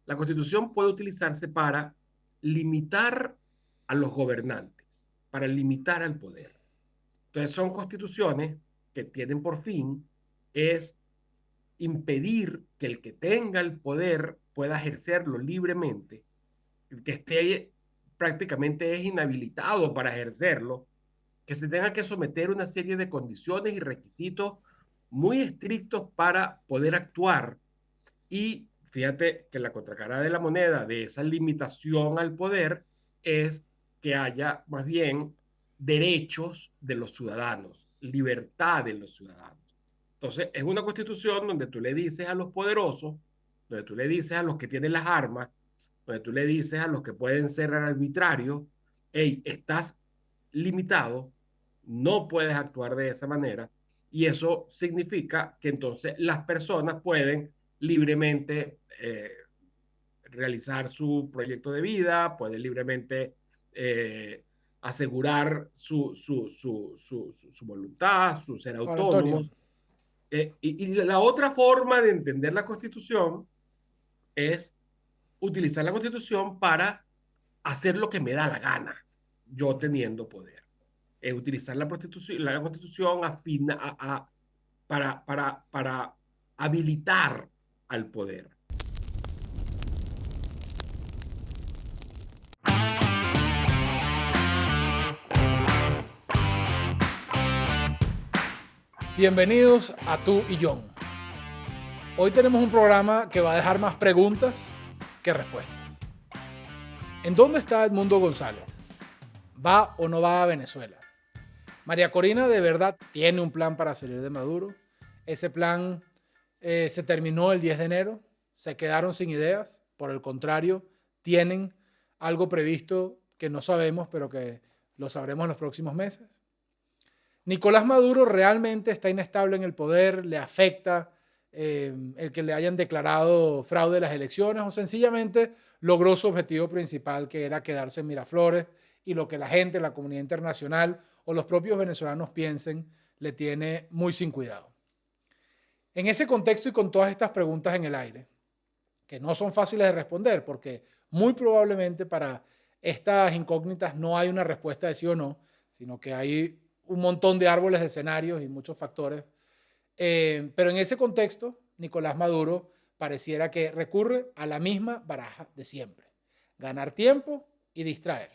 La Constitución puede utilizarse para limitar a los gobernantes, para limitar al poder. Entonces son constituciones que tienen por fin es impedir que el que tenga el poder pueda ejercerlo libremente, el que esté prácticamente es inhabilitado para ejercerlo, que se tenga que someter a una serie de condiciones y requisitos muy estrictos para poder actuar. Y fíjate que la contracara de la moneda de esa limitación al poder es que haya más bien derechos de los ciudadanos, libertad de los ciudadanos. Entonces, es una constitución donde tú le dices a los poderosos, donde tú le dices a los que tienen las armas, donde tú le dices a los que pueden ser arbitrarios, hey, estás limitado, no puedes actuar de esa manera, y eso significa que entonces las personas pueden libremente realizar su proyecto de vida, pueden libremente asegurar su voluntad, su ser Ahora, Antonio, autónomos. Y la otra forma de entender la Constitución es utilizar la Constitución para hacer lo que me da la gana, yo teniendo poder. Es utilizar la Constitución para habilitar al poder. bienvenidos a Tú y John. Hoy tenemos un programa que va a dejar más preguntas que respuestas. ¿En dónde está Edmundo González? ¿Va o no va a Venezuela? María Corina de verdad tiene un plan para salir de Maduro. Ese plan se terminó el 10 de enero. Se quedaron sin ideas. Por el contrario, tienen algo previsto que no sabemos, pero que lo sabremos en los próximos meses. Nicolás Maduro realmente está inestable en el poder, le afecta el que le hayan declarado fraude de las elecciones o sencillamente logró su objetivo principal, que era quedarse en Miraflores, y lo que la gente, la comunidad internacional o los propios venezolanos piensen le tiene muy sin cuidado. En ese contexto y con todas estas preguntas en el aire, que no son fáciles de responder porque muy probablemente para estas incógnitas no hay una respuesta de sí o no, sino que hay un montón de árboles de escenarios y muchos factores. Pero en ese contexto, Nicolás Maduro pareciera que recurre a la misma baraja de siempre. Ganar tiempo y distraer.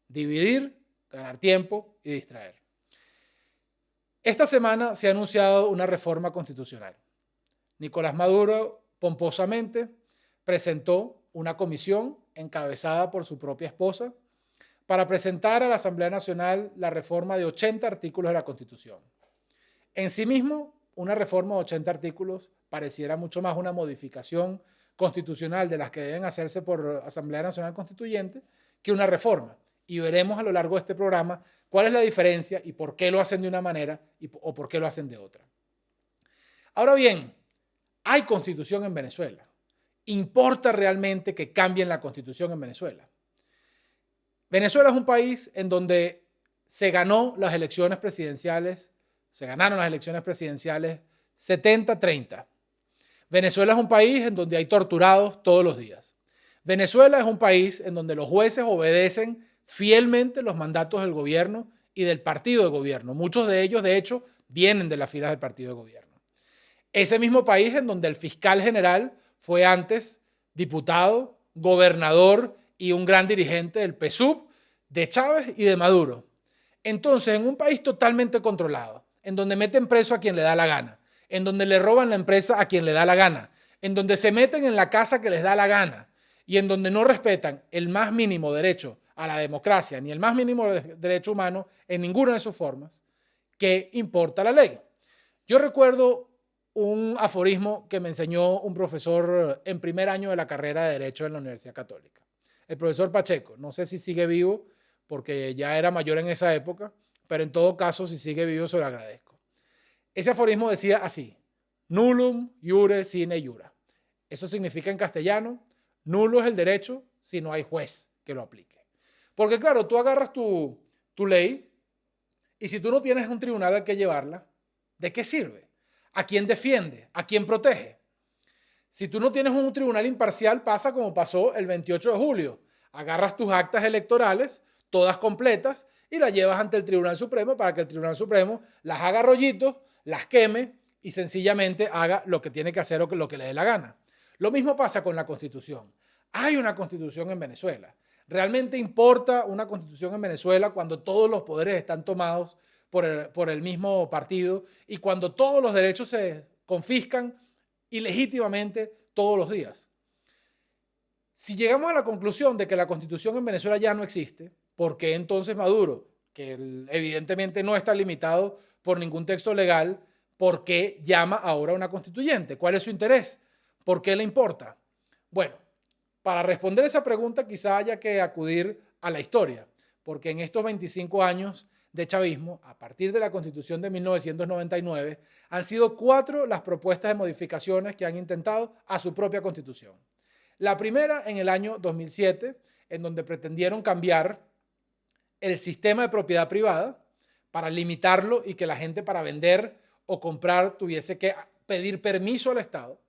Dividir, ganar tiempo y distraer. Esta semana se ha anunciado una reforma constitucional. Nicolás Maduro pomposamente presentó una comisión encabezada por su propia esposa para presentar a la Asamblea Nacional la reforma de 80 artículos de la Constitución. En sí mismo, una reforma de 80 artículos pareciera mucho más una modificación constitucional de las que deben hacerse por Asamblea Nacional Constituyente que una reforma. Y veremos a lo largo de este programa cuál es la diferencia y por qué lo hacen de una manera o por qué lo hacen de otra. Ahora bien, hay constitución en Venezuela. ¿Importa realmente que cambien la constitución en Venezuela? Venezuela es un país en donde se ganaron las elecciones presidenciales 70-30. Venezuela es un país en donde hay torturados todos los días. Venezuela es un país en donde los jueces obedecen fielmente los mandatos del gobierno y del partido de gobierno. Muchos de ellos, de hecho, vienen de las filas del partido de gobierno. Ese mismo país en donde el fiscal general fue antes diputado, gobernador y un gran dirigente del PSUV, de Chávez y de Maduro. Entonces, en un país totalmente controlado, en donde meten preso a quien le da la gana, en donde le roban la empresa a quien le da la gana, en donde se meten en la casa que les da la gana y en donde no respetan el más mínimo derecho a la democracia ni el más mínimo derecho humano en ninguna de sus formas, ¿qué importa la ley? Yo recuerdo un aforismo que me enseñó un profesor en primer año de la carrera de Derecho en la Universidad Católica. El profesor Pacheco, no sé si sigue vivo porque ya era mayor en esa época, pero en todo caso, si sigue vivo, se lo agradezco. Ese aforismo decía así: nullum iure sine iura. Eso significa en castellano, nulo es el derecho si no hay juez que lo aplique. Porque claro, tú agarras tu ley y si tú no tienes un tribunal al que llevarla, ¿de qué sirve? ¿A quién defiende? ¿A quién protege? Si tú no tienes un tribunal imparcial, pasa como pasó el 28 de julio. Agarras tus actas electorales, todas completas, y las llevas ante el Tribunal Supremo para que el Tribunal Supremo las haga rollitos, las queme y sencillamente haga lo que tiene que hacer o lo que le dé la gana. Lo mismo pasa con la Constitución. Hay una Constitución en Venezuela. ¿Realmente importa una Constitución en Venezuela cuando todos los poderes están tomados por el mismo partido y cuando todos los derechos se confiscan ilegítimamente todos los días? Si llegamos a la conclusión de que la Constitución en Venezuela ya no existe, ¿por qué entonces Maduro, que evidentemente no está limitado por ningún texto legal, por qué llama ahora a una constituyente? ¿Cuál es su interés? ¿Por qué le importa? Bueno, para responder esa pregunta quizá haya que acudir a la historia, porque en estos 25 años de chavismo, a partir de la Constitución de 1999, han sido 4 las propuestas de modificaciones que han intentado a su propia Constitución. La primera en el año 2007, en donde pretendieron cambiar el sistema de propiedad privada para limitarlo y que la gente para vender o comprar tuviese que pedir permiso al Estado.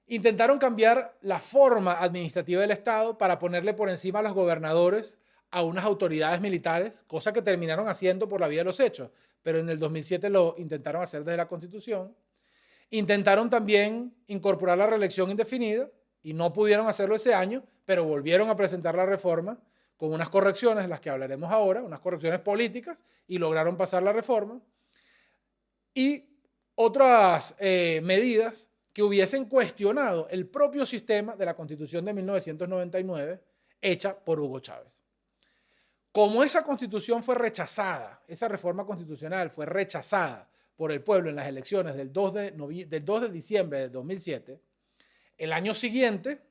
Intentaron cambiar la forma administrativa del Estado para ponerle por encima a los gobernadores a unas autoridades militares, cosa que terminaron haciendo por la vía de los hechos, pero en el 2007 lo intentaron hacer desde la Constitución. Intentaron también incorporar la reelección indefinida y no pudieron hacerlo ese año, pero volvieron a presentar la reforma con unas correcciones, de las que hablaremos ahora, unas correcciones políticas, y lograron pasar la reforma. Y otras medidas que hubiesen cuestionado el propio sistema de la Constitución de 1999 hecha por Hugo Chávez. Como esa constitución fue rechazada, esa reforma constitucional fue rechazada por el pueblo en las elecciones del 2 de diciembre de 2007, el año siguiente,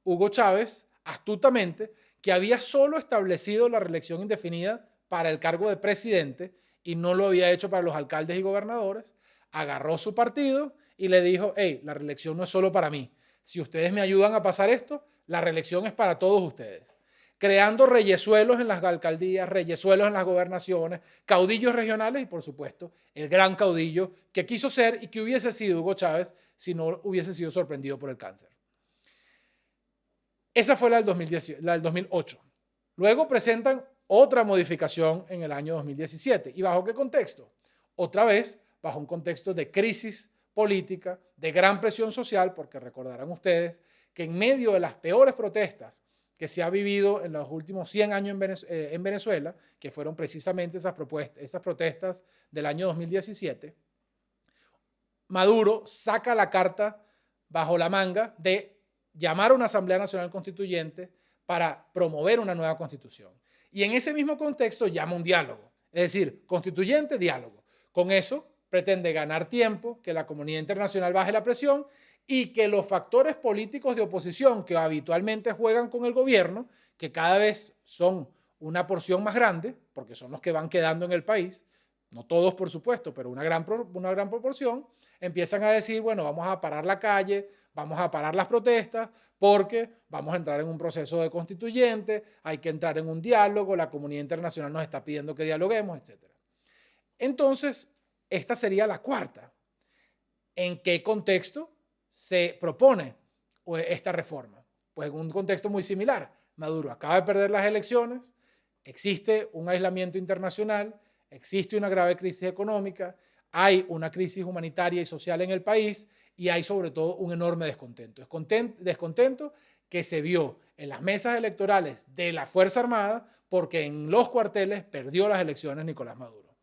Hugo Chávez, astutamente, que había solo establecido la reelección indefinida para el cargo de presidente y no lo había hecho para los alcaldes y gobernadores, agarró su partido y le dijo: hey, la reelección no es solo para mí. Si ustedes me ayudan a pasar esto, la reelección es para todos ustedes. Creando reyesuelos en las alcaldías, reyesuelos en las gobernaciones, caudillos regionales y, por supuesto, el gran caudillo que quiso ser y que hubiese sido Hugo Chávez si no hubiese sido sorprendido por el cáncer. Esa fue la del 2008. Luego presentan otra modificación en el año 2017. ¿Y bajo qué contexto? Otra vez, bajo un contexto de crisis política, de gran presión social, porque recordarán ustedes que en medio de las peores protestas que se ha vivido en los últimos 100 años en Venezuela, que fueron precisamente esas protestas del año 2017, Maduro saca la carta bajo la manga de llamar a una Asamblea Nacional Constituyente para promover una nueva constitución. Y en ese mismo contexto llama un diálogo, es decir, constituyente, diálogo. Con eso pretende ganar tiempo, que la comunidad internacional baje la presión y que los factores políticos de oposición que habitualmente juegan con el gobierno, que cada vez son una porción más grande, porque son los que van quedando en el país, no todos por supuesto, pero una gran proporción, empiezan a decir: bueno, vamos a parar la calle, vamos a parar las protestas, porque vamos a entrar en un proceso de constituyente, hay que entrar en un diálogo, la comunidad internacional nos está pidiendo que dialoguemos, etc. Entonces, esta sería la cuarta. ¿En qué contexto se propone esta reforma? Pues en un contexto muy similar. Maduro acaba de perder las elecciones, existe un aislamiento internacional, existe una grave crisis económica, hay una crisis humanitaria y social en el país y hay sobre todo un enorme descontento. Descontento que se vio en las mesas electorales de la Fuerza Armada porque en los cuarteles perdió las elecciones Nicolás Maduro.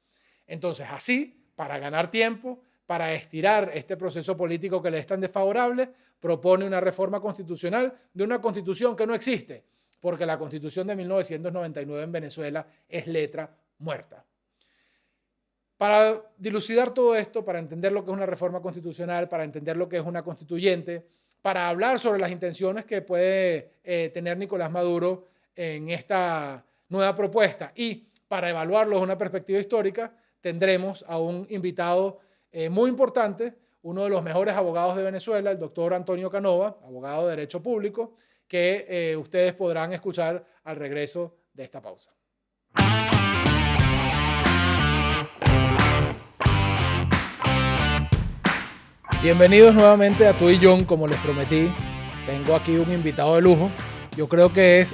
Entonces, así, para ganar tiempo, para estirar este proceso político que le es tan desfavorable, propone una reforma constitucional de una constitución que no existe, porque la Constitución de 1999 en Venezuela es letra muerta. Para dilucidar todo esto, para entender lo que es una reforma constitucional, para entender lo que es una constituyente, para hablar sobre las intenciones que puede tener Nicolás Maduro en esta nueva propuesta y para evaluarlo desde una perspectiva histórica, tendremos a un invitado muy importante, uno de los mejores abogados de Venezuela, el doctor Antonio Canova, abogado de Derecho Público, que ustedes podrán escuchar al regreso de esta pausa. Bienvenidos nuevamente a Tú y John, como les prometí. Tengo aquí un invitado de lujo. Yo creo que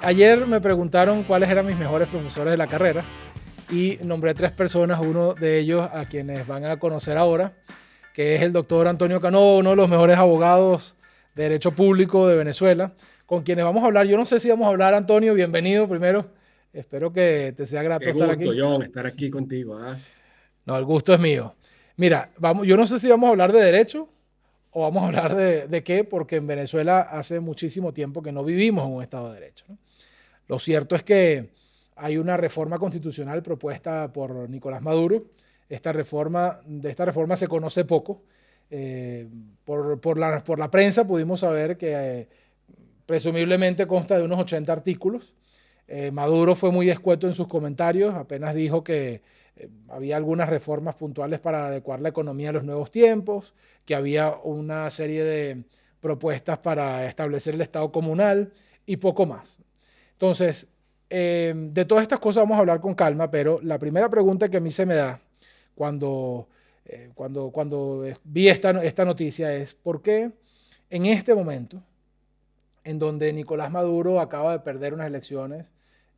ayer me preguntaron cuáles eran mis mejores profesores de la carrera y nombré 3 personas, uno de ellos a quienes van a conocer ahora, que es el doctor Antonio Cano, uno de los mejores abogados de Derecho Público de Venezuela, con quienes vamos a hablar. Yo no sé si vamos a hablar, Antonio, bienvenido primero. Espero que te sea grato Qué estar gusto, aquí. John, estar aquí contigo. ¿Ah? No, el gusto es mío. Mira, yo no sé si vamos a hablar de derecho o vamos a hablar de qué, porque en Venezuela hace muchísimo tiempo que no vivimos en un Estado de Derecho, ¿no? Lo cierto es que hay una reforma constitucional propuesta por Nicolás Maduro. De esta reforma se conoce poco. Por la prensa pudimos saber que presumiblemente consta de unos 80 artículos. Maduro fue muy escueto en sus comentarios, apenas dijo que había algunas reformas puntuales para adecuar la economía a los nuevos tiempos, que había una serie de propuestas para establecer el Estado comunal y poco más. Entonces, de todas estas cosas vamos a hablar con calma, pero la primera pregunta que a mí se me da cuando vi esta noticia es: ¿por qué en este momento, en donde Nicolás Maduro acaba de perder unas elecciones,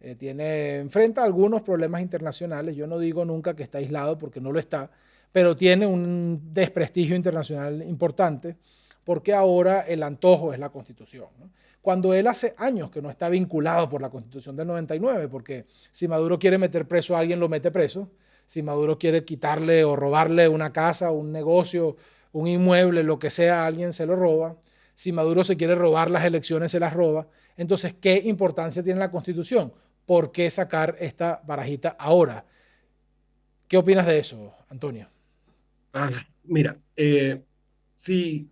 enfrenta algunos problemas internacionales? Yo no digo nunca que está aislado, porque no lo está, pero tiene un desprestigio internacional importante, porque ahora el antojo es la Constitución, ¿no? Cuando él hace años que no está vinculado por la Constitución del 99, porque si Maduro quiere meter preso a alguien, lo mete preso. Si Maduro quiere quitarle o robarle una casa, un negocio, un inmueble, lo que sea, a alguien se lo roba. Si Maduro se quiere robar las elecciones, se las roba. Entonces, ¿qué importancia tiene la Constitución? ¿Por qué sacar esta barajita ahora? ¿Qué opinas de eso, Antonio? Mira, sí,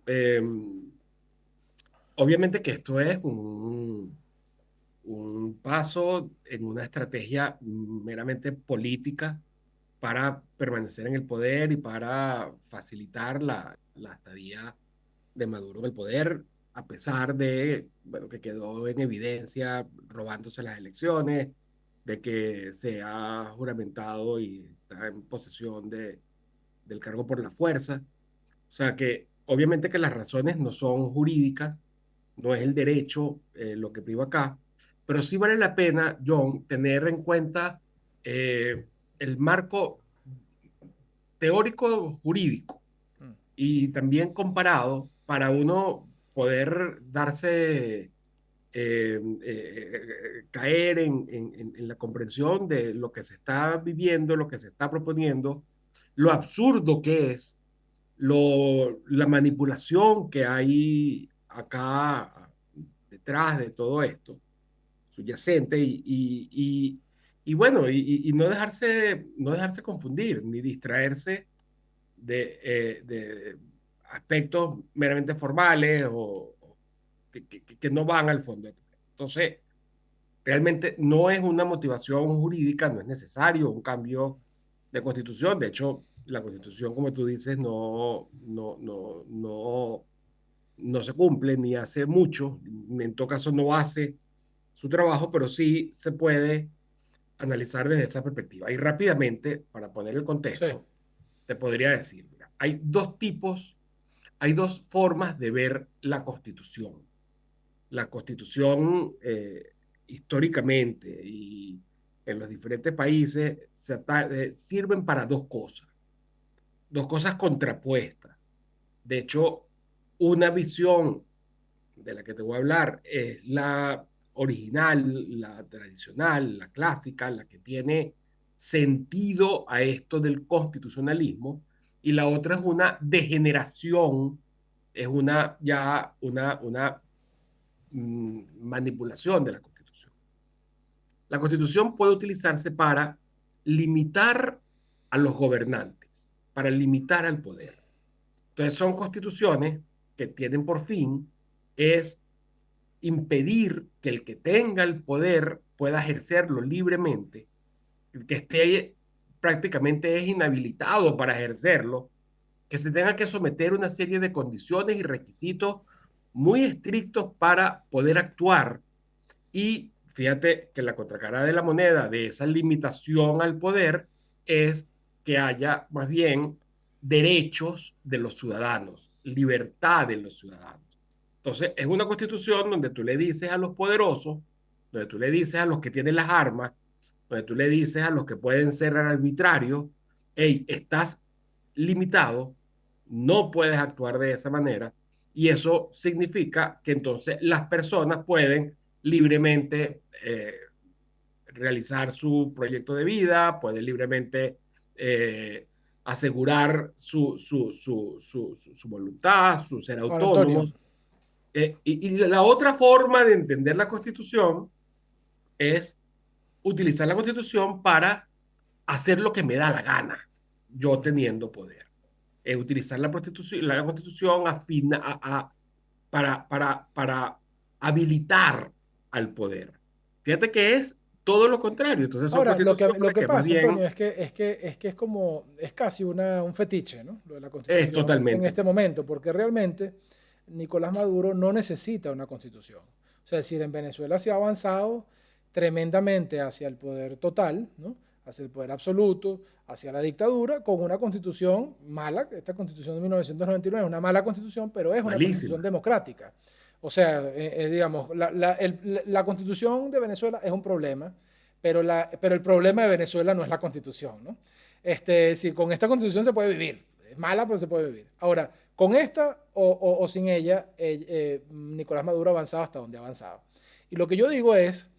obviamente que esto es un paso en una estrategia meramente política para permanecer en el poder y para facilitar la estadía de Maduro en el poder, a pesar de, bueno, que quedó en evidencia robándose las elecciones, de que se ha juramentado y está en posesión del cargo por la fuerza. O sea que obviamente que las razones no son jurídicas, no es el derecho lo que priva acá, pero sí vale la pena, John, tener en cuenta el marco teórico jurídico y también comparado para uno poder caer en la comprensión de lo que se está viviendo, lo que se está proponiendo, lo absurdo que es, la manipulación que hay acá detrás de todo esto, subyacente, y bueno, y no dejarse confundir, ni distraerse de aspectos meramente formales o que no van al fondo. Entonces, realmente no es una motivación jurídica, no es necesario un cambio de constitución. De hecho, la constitución, como tú dices, no se cumple ni hace mucho, en todo caso no hace su trabajo, pero sí se puede analizar desde esa perspectiva. Y rápidamente, para poner el Sí. contexto, te podría decir, mira, hay dos formas de ver la Constitución. La Constitución, históricamente y en los diferentes países, sirven para dos cosas contrapuestas. De hecho, una visión de la que te voy a hablar es la original, la tradicional, la clásica, la que tiene sentido a esto del constitucionalismo, y la otra es una degeneración, es una manipulación de la Constitución. La Constitución puede utilizarse para limitar a los gobernantes, para limitar al poder. Entonces son constituciones que tienen por fin es impedir que el que tenga el poder pueda ejercerlo libremente, el que esté prácticamente es inhabilitado para ejercerlo, que se tenga que someter a una serie de condiciones y requisitos muy estrictos para poder actuar. Y fíjate que la contracara de la moneda de esa limitación al poder es que haya más bien derechos de los ciudadanos, libertad de los ciudadanos. Entonces, es una constitución donde tú le dices a los poderosos, donde tú le dices a los que tienen las armas, donde tú le dices a los que pueden ser arbitrarios, hey, estás limitado, no puedes actuar de esa manera, y eso significa que entonces las personas pueden libremente realizar su proyecto de vida, pueden libremente eh, asegurar su voluntad, su ser Ahora, Antonio, autónomos. Y la otra forma de entender la Constitución es utilizar la Constitución para hacer lo que me da la gana, yo teniendo poder. Es utilizar la Constitución para habilitar al poder. Fíjate que es todo lo contrario. Entonces son ahora, lo constituciones que que más pasa, bien Antonio, es que es como, es casi un fetiche, ¿no? Lo de la es Constitución en totalmente. este momento, porque realmente Nicolás Maduro no necesita una Constitución. O sea, es decir, en Venezuela se ha avanzado tremendamente hacia el poder total, ¿no? Hacia el poder absoluto, hacia la dictadura, con una constitución mala. Esta constitución de 1999 es una mala constitución, pero es una constitución Malísima. democrática. O sea, digamos, la constitución de Venezuela es un problema, pero el problema de Venezuela no es la constitución, ¿no? Si con esta constitución se puede vivir, es mala, pero se puede vivir. Ahora, con esta o sin ella, Nicolás Maduro ha avanzado hasta donde ha avanzado. Y lo que yo digo es,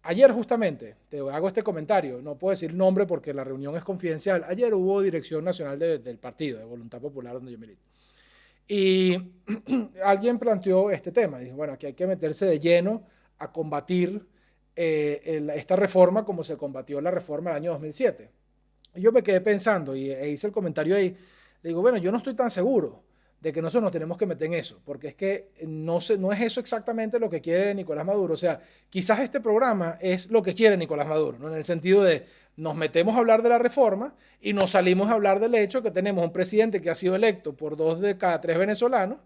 ayer justamente, te hago este comentario, no puedo decir nombre porque la reunión es confidencial, ayer hubo dirección nacional del partido, de Voluntad Popular, donde yo milito. Y alguien planteó este tema, dijo, bueno, aquí hay que meterse de lleno a combatir esta reforma como se combatió la reforma del año 2007. Y yo me quedé pensando e hice el comentario ahí, le digo, bueno, yo no estoy tan seguro de que nosotros nos tenemos que meter en eso, porque es que no es eso exactamente lo que quiere Nicolás Maduro. O sea, quizás este programa es lo que quiere Nicolás Maduro, ¿no? En el sentido de nos metemos a hablar de la reforma y nos salimos a hablar del hecho que tenemos un presidente que ha sido electo por 2 de cada 3 venezolanos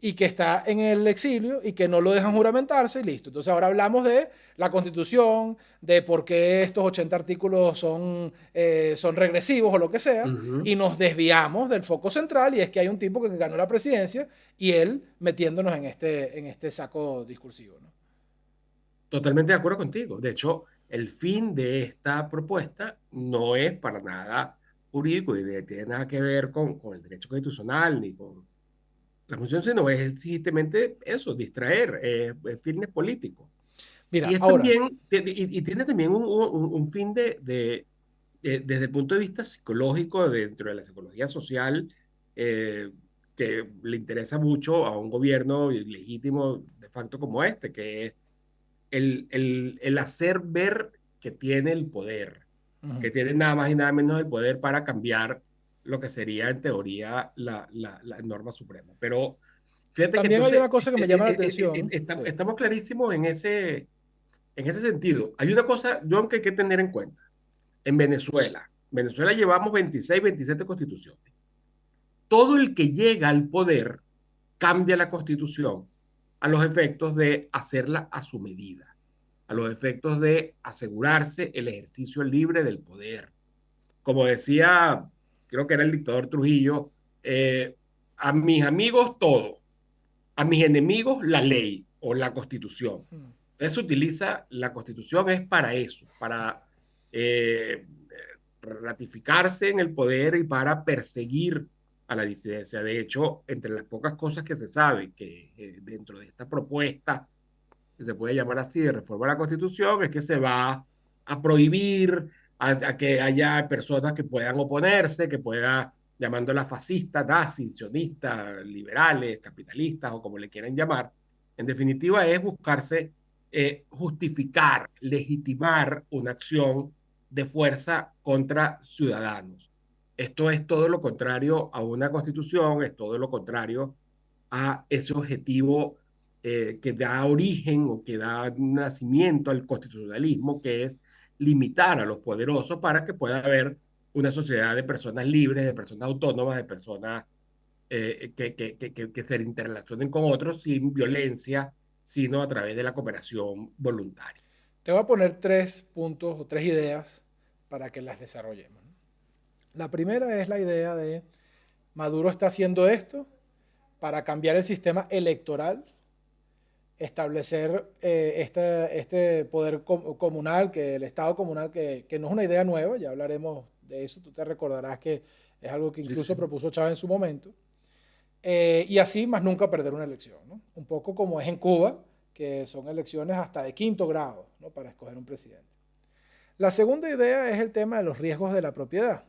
y que está en el exilio y que no lo dejan juramentarse y listo. Entonces ahora hablamos de la Constitución, de por qué estos 80 artículos son regresivos o lo que sea, Ujú. y nos desviamos del foco central y es que hay un tipo que ganó la presidencia y él metiéndonos en este saco discursivo, ¿no? Totalmente de acuerdo contigo. De hecho, el fin de esta propuesta no es para nada jurídico y tiene nada que ver con el derecho constitucional ni con la Constitución, sino es simplemente eso, distraer, es fines políticos. Y Mira, es ahora, también, y tiene también un fin desde el punto de vista psicológico, dentro de la psicología social, eh, que le interesa mucho a un gobierno legítimo de facto como este, que es el hacer ver que tiene el poder, uh-huh. que tiene nada más y nada menos el poder para cambiar lo que sería en teoría la norma suprema. Pero fíjate que También hay entonces una cosa que me llama la atención. Sí. estamos clarísimos en ese sentido. Hay una cosa, John, que hay que tener en cuenta. En Venezuela, Venezuela llevamos 26, 27 constituciones. Todo el que llega al poder cambia la constitución a los efectos de hacerla a su medida, a los efectos de asegurarse el ejercicio libre del poder. Como decía, creo que era el dictador Trujillo, a mis amigos todo, a mis enemigos la ley o la constitución. Entonces se utiliza, la constitución es para eso, para eh, ratificarse en el poder y para perseguir a la disidencia. De hecho, entre las pocas cosas que se sabe que dentro de esta propuesta, que se puede llamar así, de reforma a la Constitución, es que se va a prohibir a que haya personas que puedan oponerse, que puedan, llamándolas fascistas, nazis, sionistas, liberales, capitalistas o como le quieran llamar. En definitiva, es buscarse justificar, legitimar una acción de fuerza contra ciudadanos. Esto es todo lo contrario a una constitución, es todo lo contrario a ese objetivo que da origen o que da nacimiento al constitucionalismo, que es limitar a los poderosos para que pueda haber una sociedad de personas libres, de personas autónomas, de personas que se interrelacionen con otros sin violencia, sino a través de la cooperación voluntaria. Te voy a poner 3 puntos o 3 ideas para que las desarrollemos, ¿no? La primera es la idea de Maduro está haciendo esto para cambiar el sistema electoral, establecer este poder comunal, que el Estado comunal, que no es una idea nueva, ya hablaremos de eso, tú te recordarás que es algo que Sí, incluso sí. propuso Chávez en su momento, y así más nunca perder una elección, ¿no? Un poco como es en Cuba, que son elecciones hasta de quinto grado, ¿no? Para escoger un presidente. La segunda idea es el tema de los riesgos de la propiedad,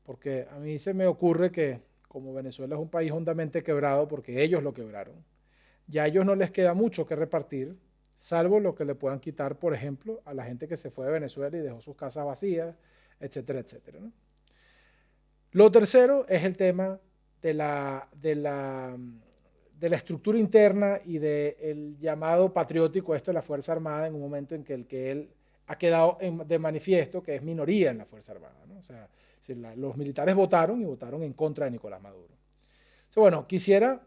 porque a mí se me ocurre que como Venezuela es un país hondamente quebrado, porque ellos lo quebraron, ya a ellos no les queda mucho que repartir, salvo lo que le puedan quitar, por ejemplo, a la gente que se fue de Venezuela y dejó sus casas vacías, etcétera, etcétera, ¿no? Lo tercero es el tema de la estructura interna y del llamado patriótico, esto de la Fuerza Armada, en un momento en que el que él ha quedado de manifiesto que es minoría en la Fuerza Armada, ¿no? O sea, si los militares votaron y votaron en contra de Nicolás Maduro. Entonces, bueno, quisiera,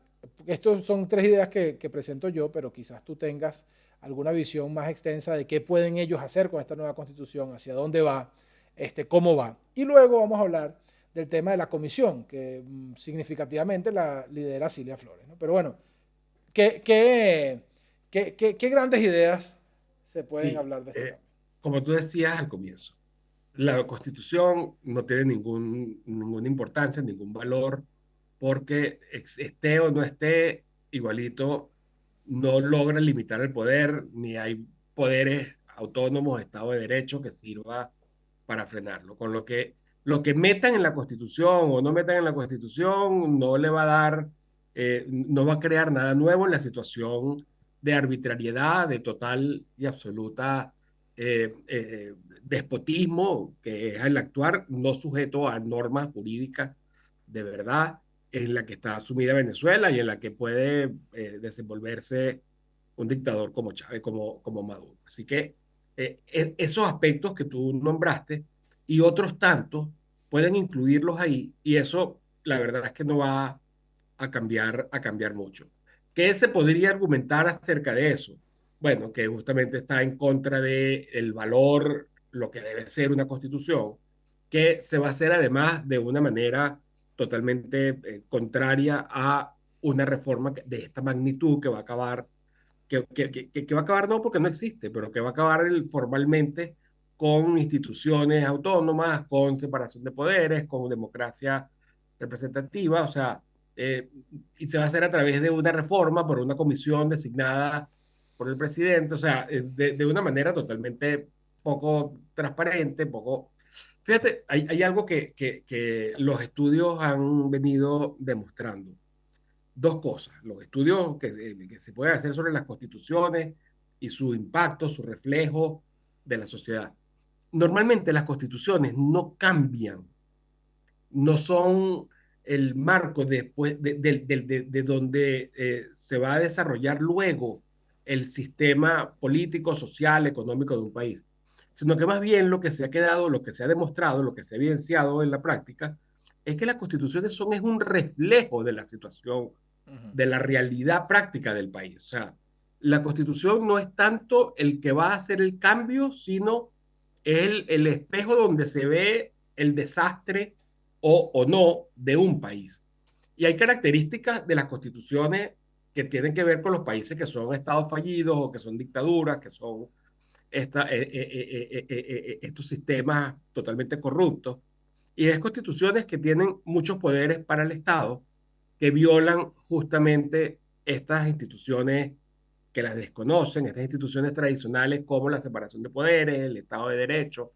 estos son tres ideas que presento yo, pero quizás tú tengas alguna visión más extensa de qué pueden ellos hacer con esta nueva constitución, hacia dónde va, cómo va. Y luego vamos a hablar del tema de la comisión, que significativamente la lidera Cilia Flores, ¿no? Pero bueno, ¿qué grandes ideas se pueden Sí, hablar de este cambio? como tú decías al comienzo, la Constitución no tiene ninguna importancia, ningún valor, porque esté o no esté, igualito no logra limitar el poder, ni hay poderes autónomos, Estado de Derecho que sirva para frenarlo. Con lo que metan en la Constitución o no metan en la Constitución no le va a dar, no va a crear nada nuevo en la situación de arbitrariedad, de total y absoluta despotismo, que es el actuar no sujeto a normas jurídicas de verdad, en la que está sumida Venezuela y en la que puede desenvolverse un dictador como Chávez, como Maduro. Así que esos aspectos que tú nombraste y otros tantos pueden incluirlos ahí y eso la verdad es que no va a cambiar mucho. ¿Qué se podría argumentar acerca de eso? Bueno, que justamente está en contra del el valor, lo que debe ser una constitución, que se va a hacer además de una manera totalmente contraria a una reforma de esta magnitud que va a acabar que va a acabar no porque no existe, pero que va a acabar formalmente con instituciones autónomas, con separación de poderes, con democracia representativa, o sea, eh, y se va a hacer a través de una reforma por una comisión designada por el presidente, o sea, de una manera totalmente poco transparente, poco... Fíjate, hay algo que los estudios han venido demostrando dos cosas, los estudios que se pueden hacer sobre las constituciones y su impacto, su reflejo de la sociedad. Normalmente las constituciones no cambian, no son el marco después de donde se va a desarrollar luego el sistema político, social, económico de un país, sino que más bien lo que se ha quedado, lo que se ha demostrado, lo que se ha evidenciado en la práctica, es que las constituciones son es un reflejo de la situación Uh -huh. de la realidad práctica del país. O sea, la constitución no es tanto el que va a hacer el cambio, sino el espejo donde se ve el desastre o no de un país. Y hay características de las constituciones que tienen que ver con los países que son estados fallidos o que son dictaduras, que son estos sistemas totalmente corruptos. Y es constituciones que tienen muchos poderes para el Estado, que violan justamente estas instituciones que las desconocen, estas instituciones tradicionales como la separación de poderes, el Estado de Derecho,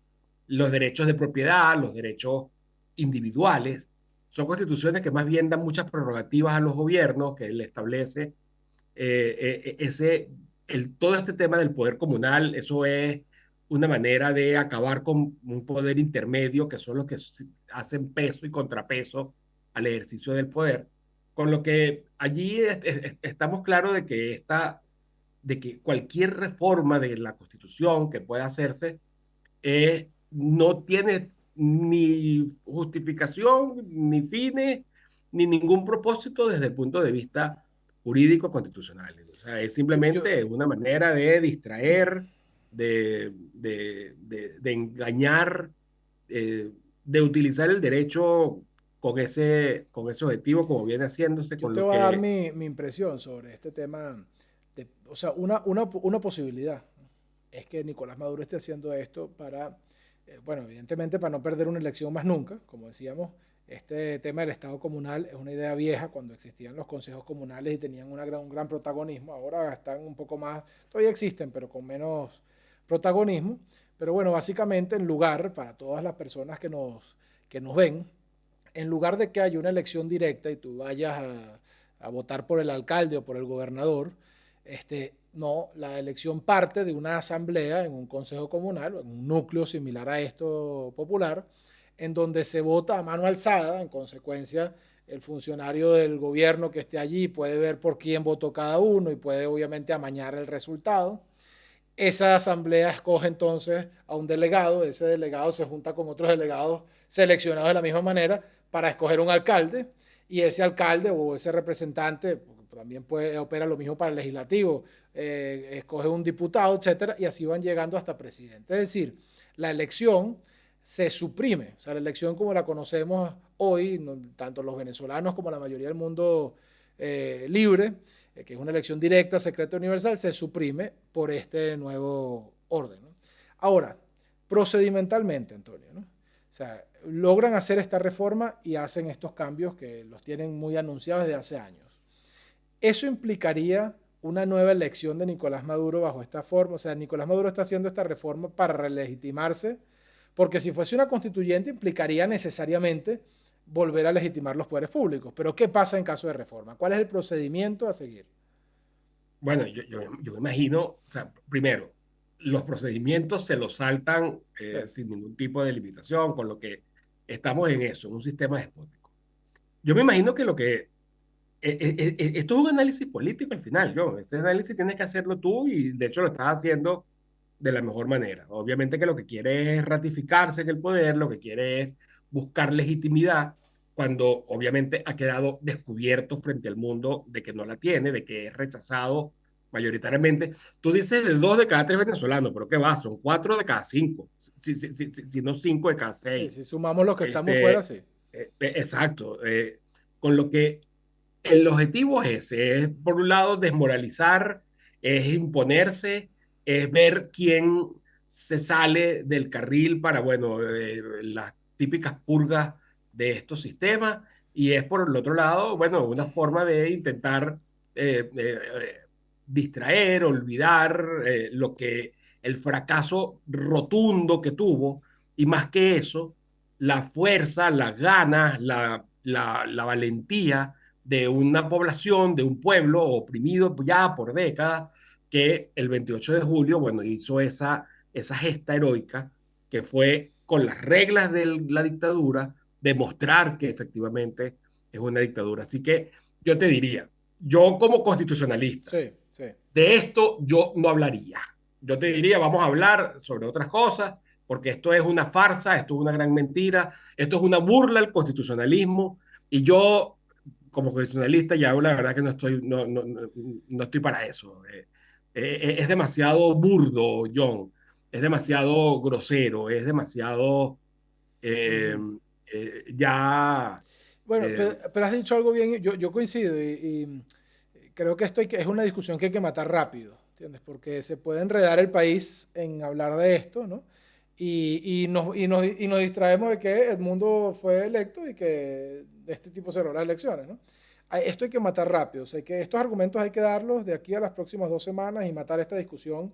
los derechos de propiedad, los derechos individuales. Son constituciones que más bien dan muchas prerrogativas a los gobiernos, que le establece todo este tema del poder comunal. Eso es una manera de acabar con un poder intermedio, que son los que hacen peso y contrapeso al ejercicio del poder. Con lo que allí estamos claros de que cualquier reforma de la Constitución que pueda hacerse no tiene ni justificación, ni fines, ni ningún propósito desde el punto de vista jurídico constitucional. O sea, es Yo, simplemente una manera de distraer, de engañar, de utilizar el derecho con ese objetivo, como viene haciéndose, Yo con te lo voy a dar que... mi impresión sobre este tema. O sea, una posibilidad es que Nicolás Maduro esté haciendo esto para, bueno, evidentemente para no perder una elección más nunca. Como decíamos, este tema del Estado comunal es una idea vieja cuando existían los consejos comunales y tenían un gran protagonismo. Ahora están un poco más, todavía existen, pero con menos protagonismo. Pero bueno, básicamente en lugar, para todas las personas que nos ven, en lugar de que haya una elección directa y tú vayas a votar por el alcalde o por el gobernador, no, la elección parte de una asamblea en un consejo comunal, en un núcleo similar a esto popular, en donde se vota a mano alzada. En consecuencia, el funcionario del gobierno que esté allí puede ver por quién votó cada uno y puede obviamente amañar el resultado. Esa asamblea escoge entonces a un delegado, ese delegado se junta con otros delegados seleccionados de la misma manera para escoger un alcalde, y ese alcalde o ese representante también opera lo mismo para el legislativo, escoge un diputado, etcétera, y así van llegando hasta presidente. Es decir, la elección se suprime, o sea, la elección como la conocemos hoy, no, tanto los venezolanos como la mayoría del mundo libre, que es una elección directa, secreta, universal, se suprime por este nuevo orden, ¿no? Ahora, procedimentalmente, Antonio, ¿no? O sea, logran hacer esta reforma y hacen estos cambios que los tienen muy anunciados desde hace años. Eso implicaría una nueva elección de Nicolás Maduro bajo esta forma. O sea, Nicolás Maduro está haciendo esta reforma para relegitimarse, porque si fuese una constituyente implicaría necesariamente volver a legitimar los poderes públicos. Pero ¿qué pasa en caso de reforma? ¿Cuál es el procedimiento a seguir? Bueno, yo me imagino, o sea, primero, los procedimientos se los saltan Sí, sin ningún tipo de limitación, con lo que estamos en eso, en un sistema despótico. Yo me imagino que esto es un análisis político al final, yo. Este análisis tienes que hacerlo tú y de hecho lo estás haciendo de la mejor manera. Obviamente que lo que quiere es ratificarse en el poder, lo que quiere es buscar legitimidad, cuando obviamente ha quedado descubierto frente al mundo de que no la tiene, de que es rechazado mayoritariamente. Tú dices de 2 de cada 3 venezolanos, pero ¿qué va? Son 4 de cada 5, si no 5 de cada 6. sí, si sumamos los que estamos fuera, Este, sí. exacto. Con lo que el objetivo es ese, es por un lado desmoralizar, es imponerse, es ver quién se sale del carril para, bueno, las típicas purgas de estos sistemas, y es por el otro lado, bueno, una forma de intentar distraer, olvidar lo que el fracaso rotundo que tuvo, y más que eso, la fuerza, las ganas, la valentía de una población, de un pueblo oprimido ya por décadas, que el 28 de julio, bueno, hizo esa gesta heroica que fue con las reglas de la dictadura demostrar que efectivamente es una dictadura. Así que yo te diría, yo como constitucionalista, Sí, sí. de esto yo no hablaría. Yo te diría, vamos a hablar sobre otras cosas, porque esto es una farsa, esto es una gran mentira, esto es una burla al constitucionalismo, y yo como constitucionalista ya la verdad que no estoy para eso. Es demasiado burdo, John, es demasiado grosero, es demasiado eh, Ujú. ya... Bueno, eh, pero has dicho algo bien, yo coincido y creo que esto es una discusión que hay que matar rápido, ¿entiendes? Porque se puede enredar el país en hablar de esto, ¿no? Y nos distraemos de que Edmundo fue electo y que este tipo cerró las elecciones, ¿no? Esto hay que matar rápido, o sea, que estos argumentos hay que darlos de aquí a las próximas 2 semanas y matar esta discusión.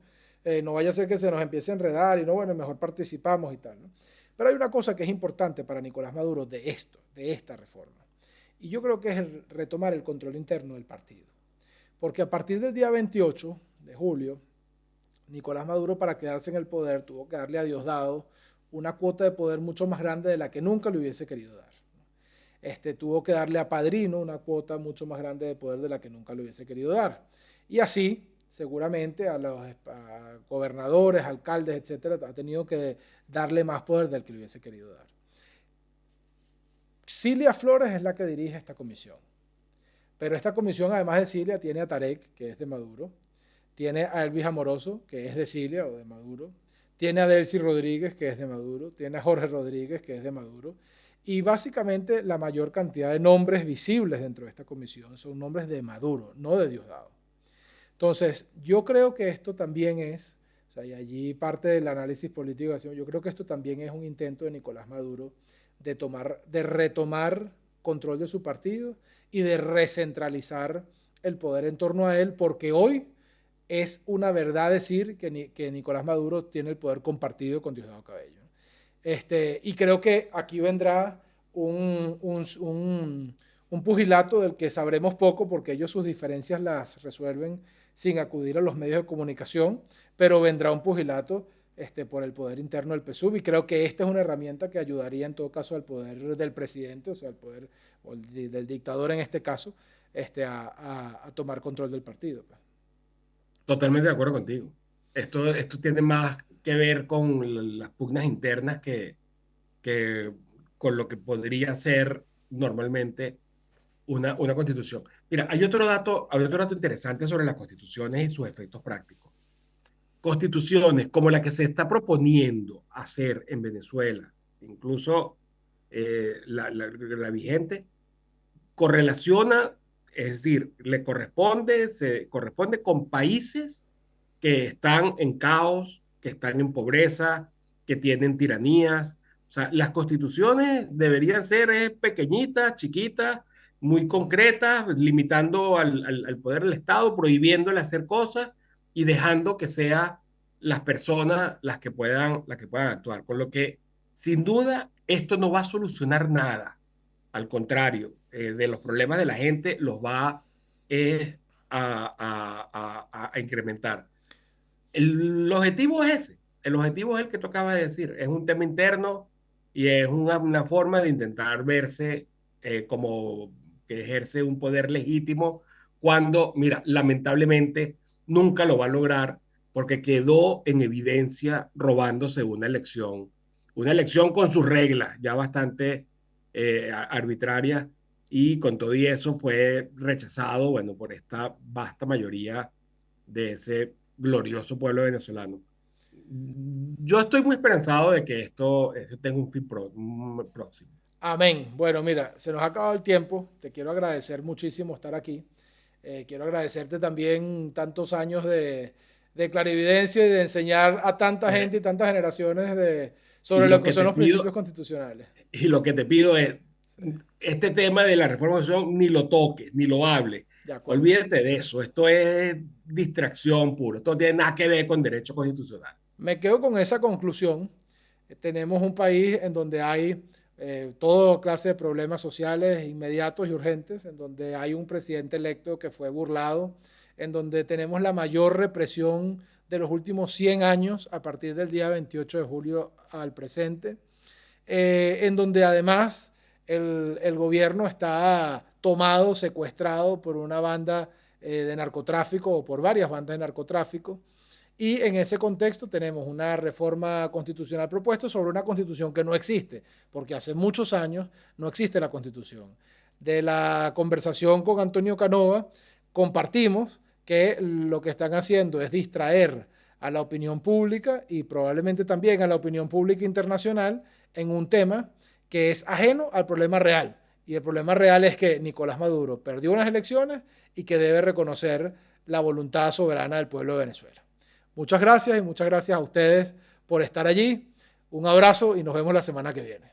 No vaya a ser que se nos empiece a enredar y no, bueno, mejor participamos y tal, ¿no? Pero hay una cosa que es importante para Nicolás Maduro de esto, de esta reforma. Y yo creo que es retomar el control interno del partido. Porque a partir del día 28 de julio, Nicolás Maduro, para quedarse en el poder, tuvo que darle a Diosdado una cuota de poder mucho más grande de la que nunca le hubiese querido dar. Tuvo que darle a Padrino una cuota mucho más grande de poder de la que nunca le hubiese querido dar. Y así, seguramente, a gobernadores, alcaldes, etcétera, ha tenido que darle más poder del que le hubiese querido dar. Cilia Flores es la que dirige esta comisión. Pero esta comisión, además de Cilia, tiene a Tarek, que es de Maduro, tiene a Elvis Amoroso, que es de Cilia o de Maduro, tiene a Delcy Rodríguez, que es de Maduro, tiene a Jorge Rodríguez, que es de Maduro, Y básicamente la mayor cantidad de nombres visibles dentro de esta comisión son nombres de Maduro, no de Diosdado. Entonces, yo creo que esto también es, o sea, y allí parte del análisis político, yo creo que esto también es un intento de Nicolás Maduro de retomar control de su partido y de recentralizar el poder en torno a él, porque hoy es una verdad decir que Nicolás Maduro tiene el poder compartido con Diosdado Cabello. Y creo que aquí vendrá un pugilato del que sabremos poco, porque ellos sus diferencias las resuelven sin acudir a los medios de comunicación, pero vendrá un pugilato por el poder interno del PSUV, y creo que esta es una herramienta que ayudaría en todo caso al poder del presidente, o sea, al poder del dictador en este caso, a tomar control del partido. Totalmente de acuerdo contigo. Esto tiene más que ver con las pugnas internas que con lo que podría ser normalmente una constitución. Mira, hay otro dato interesante sobre las constituciones y sus efectos prácticos. Constituciones como la que se está proponiendo hacer en Venezuela, incluso la vigente, correlaciona, es decir, se corresponde con países que están en caos, que están en pobreza, que tienen tiranías. O sea, las constituciones deberían ser pequeñitas, chiquitas, muy concretas, limitando al poder del Estado, prohibiéndole hacer cosas y dejando que sean las personas las que puedan actuar. Con lo que, sin duda, esto no va a solucionar nada. Al contrario, de los problemas de la gente los va a incrementar. El objetivo es ese. El objetivo es el que tocaba de decir. Es un tema interno y es una forma de intentar verse como que ejerce un poder legítimo cuando, mira, lamentablemente nunca lo va a lograr porque quedó en evidencia robándose una elección con sus reglas ya bastante arbitrarias, y con todo y eso fue rechazado, bueno, por esta vasta mayoría de ese glorioso pueblo venezolano. Yo estoy muy esperanzado de que esto tenga un fin próximo. Amén. Bueno, mira, se nos ha acabado el tiempo. Te quiero agradecer muchísimo estar aquí. Quiero agradecerte también tantos años de clarividencia y de enseñar a tanta Eh, gente y tantas generaciones y sobre lo lo que que son te los principios pido, constitucionales. y lo que te pido es, Sí, este tema de la reforma constitucional ni lo toques, ni lo hables. de acuerdo. Olvídate de eso. Esto es distracción pura. Esto no tiene nada que ver con derecho constitucional. Me quedo con esa conclusión. Tenemos un país en donde hay toda clase de problemas sociales inmediatos y urgentes, en donde hay un presidente electo que fue burlado, en donde tenemos la mayor represión de los últimos 100 años a partir del día 28 de julio al presente, en donde además el gobierno está tomado, secuestrado por una banda de narcotráfico o por varias bandas de narcotráfico. Y en ese contexto tenemos una reforma constitucional propuesta sobre una constitución que no existe, porque hace muchos años no existe la constitución. De la conversación con Antonio Canova, compartimos que lo que están haciendo es distraer a la opinión pública y probablemente también a la opinión pública internacional en un tema que es ajeno al problema real. Y el problema real es que Nicolás Maduro perdió unas elecciones y que debe reconocer la voluntad soberana del pueblo de Venezuela. Muchas gracias y muchas gracias a ustedes por estar allí. Un abrazo y nos vemos la semana que viene.